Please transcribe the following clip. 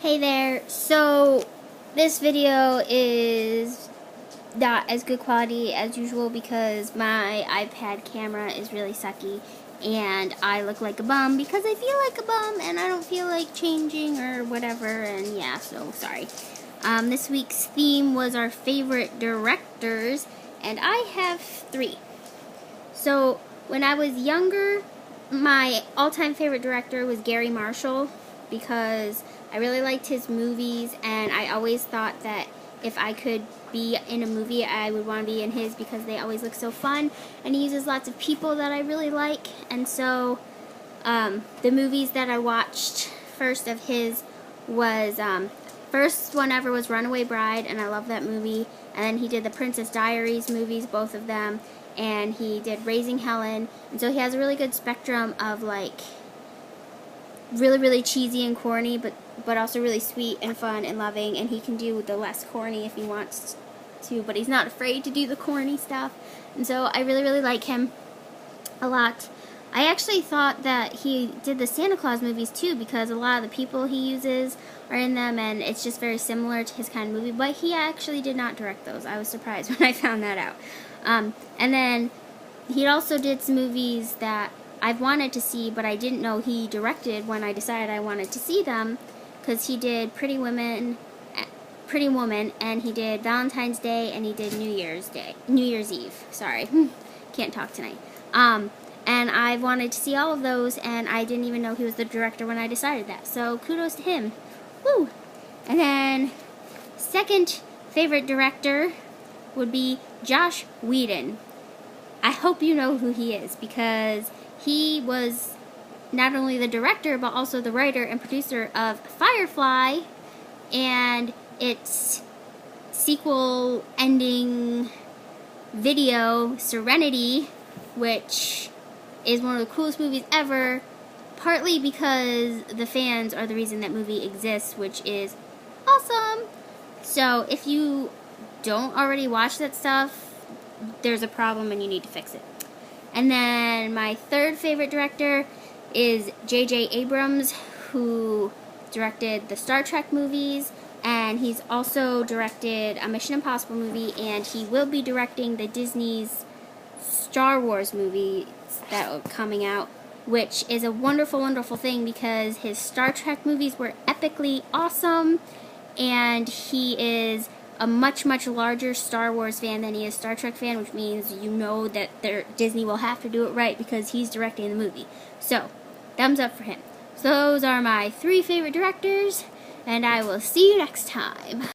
Hey there, so this video is not as good quality as usual because my iPad camera is really sucky and I look like a bum because I feel like a bum and I don't feel like changing or whatever, and yeah, so sorry. This week's theme was our favorite directors, and I have 3. So when I was younger, my all-time favorite director was Gary Marshall because I really liked his movies, and I always thought that if I could be in a movie, I would want to be in his because they always look so fun, and he uses lots of people that I really like. And so the movies that I watched first of his was first one ever was Runaway Bride, and I love that movie. And then he did the Princess Diaries movies, both of them, and he did Raising Helen. And so he has a really good spectrum of like really cheesy and corny, but also really sweet and fun and loving, and he can do the less corny if he wants to, but he's not afraid to do the corny stuff. And so I really like him a lot. I actually thought that he did the Santa Claus movies too, because a lot of the people he uses are in them, and it's just very similar to his kind of movie, but he actually did not direct those. I was surprised when I found that out. And then he also did some movies that I've wanted to see, but I didn't know he directed when I decided I wanted to see them, because he did Pretty Woman, and he did Valentine's Day, and he did New Year's Eve. Sorry, can't talk tonight. And I wanted to see all of those, and I didn't even know he was the director when I decided that. So kudos to him. Woo! And then second favorite director would be Joss Whedon. I hope you know who he is, because he was not only the director but also the writer and producer of Firefly and its sequel ending video, Serenity, which is one of the coolest movies ever, partly because the fans are the reason that movie exists, which is awesome. So if you don't already watch that stuff, there's a problem and you need to fix it. And then my third favorite director is J.J. Abrams, who directed the Star Trek movies, and he's also directed a Mission Impossible movie, and he will be directing the Disney's Star Wars movie that are coming out, which is a wonderful thing because his Star Trek movies were epically awesome, and he is a much larger Star Wars fan than he is Star Trek fan, which means you know that Disney will have to do it right because he's directing the movie. So, thumbs up for him. So those are my 3 favorite directors, and I will see you next time.